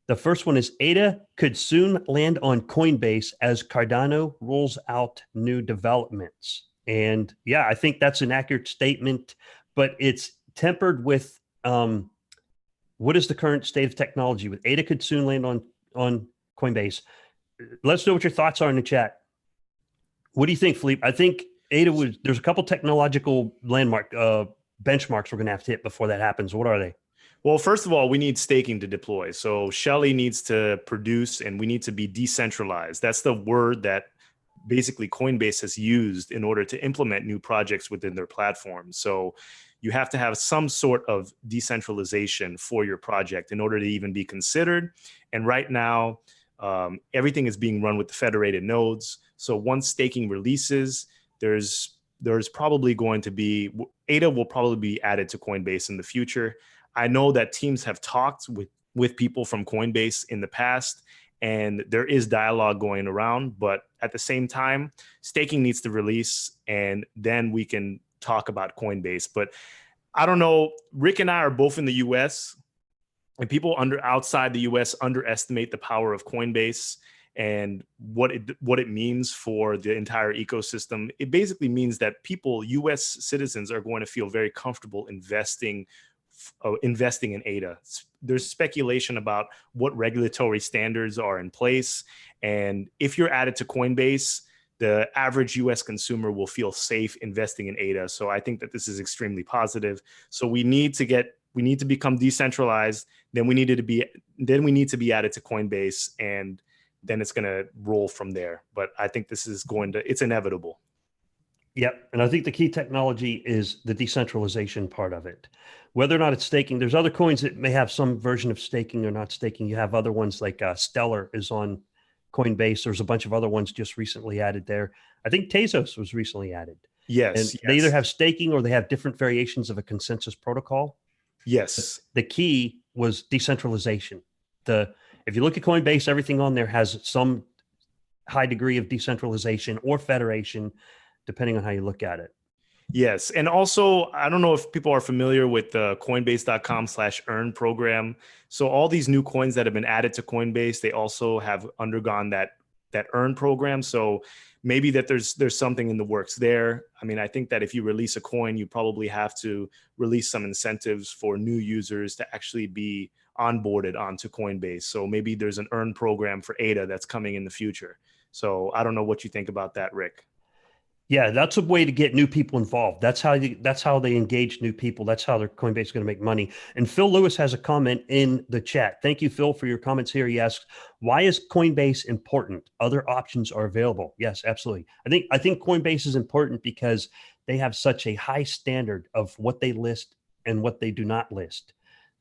The first one is ADA could soon land on Coinbase as Cardano rolls out new developments. And yeah, I think that's an accurate statement, but it's tempered with what is the current state of technology with ADA could soon land on Coinbase. Let's know what your thoughts are in the chat. What do you think, Philippe? I think ADA was, there's a couple technological landmark benchmarks we're going to have to hit before that happens. What are they? Well, first of all, we need staking to deploy. So Shelly needs to produce and we need to be decentralized. That's the word that basically Coinbase has used in order to implement new projects within their platform. So you have to have some sort of decentralization for your project in order to even be considered. And right now, everything is being run with the federated nodes. So once staking releases, there's probably going to be, ADA will probably be added to Coinbase in the future. I know that teams have talked with people from Coinbase in the past, and there is dialogue going around, but at the same time, staking needs to release, and then we can talk about Coinbase. But I don't know, Rick and I are both in the US, and people outside the US underestimate the power of Coinbase and what it means for the entire ecosystem. It basically means that people, US citizens, are going to feel very comfortable investing in ADA. There's speculation about what regulatory standards are in place. And if you're added to Coinbase, the average US consumer will feel safe investing in ADA. So I think that this is extremely positive. So we need to become decentralized. Then we need to be added to Coinbase, and then it's going to roll from there. But I think this is it's inevitable. Yep. And I think the key technology is the decentralization part of it. Whether or not it's staking, there's other coins that may have some version of staking or not staking. You have other ones like Stellar is on Coinbase. There's a bunch of other ones just recently added there. I think Tezos was recently added. Yes. They either have staking or they have different variations of a consensus protocol. Yes. The key was decentralization. If you look at Coinbase, everything on there has some high degree of decentralization or federation, depending on how you look at it. Yes. And also, I don't know if people are familiar with the coinbase.com/earn program. So all these new coins that have been added to Coinbase, they also have undergone that earn program. So maybe that there's something in the works there. I mean, I think that if you release a coin, you probably have to release some incentives for new users to actually be onboarded onto Coinbase. So maybe there's an earn program for ADA that's coming in the future. So I don't know what you think about that, Rick. Yeah, that's a way to get new people involved. That's how they engage new people. That's how their Coinbase is going to make money. And Phil Lewis has a comment in the chat. Thank you, Phil, for your comments here. He asks, why is Coinbase important? Other options are available. Yes, absolutely. I think Coinbase is important because they have such a high standard of what they list and what they do not list.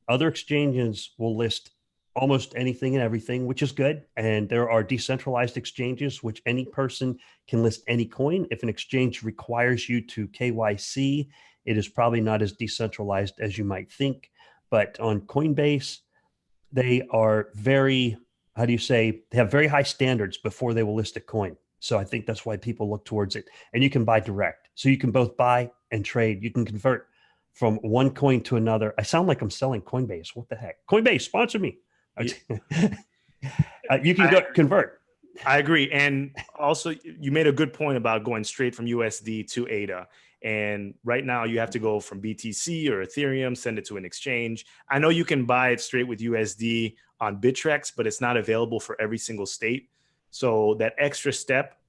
Other exchanges will list almost anything and everything, which is good. And there are decentralized exchanges, which any person can list any coin. If an exchange requires you to KYC, it is probably not as decentralized as you might think. But on Coinbase, they are very, they have very high standards before they will list a coin. So I think that's why people look towards it. And you can buy direct. So you can both buy and trade. You can convert from one coin to another. I sound like I'm selling Coinbase. What the heck? Coinbase, sponsor me. You can convert. I agree. And also, you made a good point about going straight from USD to ADA. And right now, you have to go from BTC or Ethereum, send it to an exchange. I know you can buy it straight with USD on Bittrex, but it's not available for every single state. So that extra step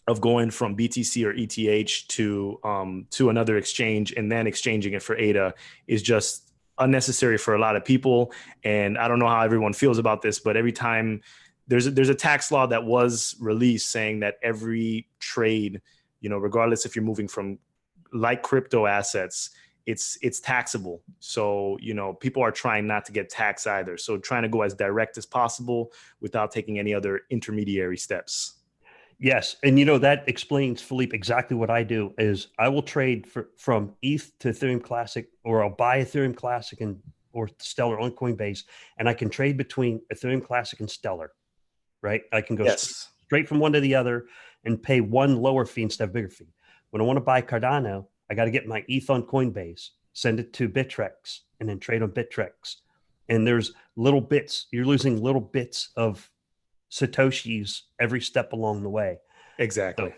of going from BTC or ETH to another exchange and then exchanging it for ADA is just unnecessary for a lot of people. And I don't know how everyone feels about this, but every time there's a tax law that was released saying that every trade, regardless if you're moving from like crypto assets, it's taxable. So, people are trying not to get taxed either. So trying to go as direct as possible without taking any other intermediary steps. Yes. And that explains, Philippe, exactly what I do is I will trade from ETH to Ethereum Classic, or I'll buy Ethereum Classic or Stellar on Coinbase, and I can trade between Ethereum Classic and Stellar, right? I can go straight from one to the other and pay one lower fee instead of bigger fee. When I want to buy Cardano, I got to get my ETH on Coinbase, send it to Bittrex, and then trade on Bittrex. and there's little bits. You're losing little bits of Satoshis every step along the way. Exactly. So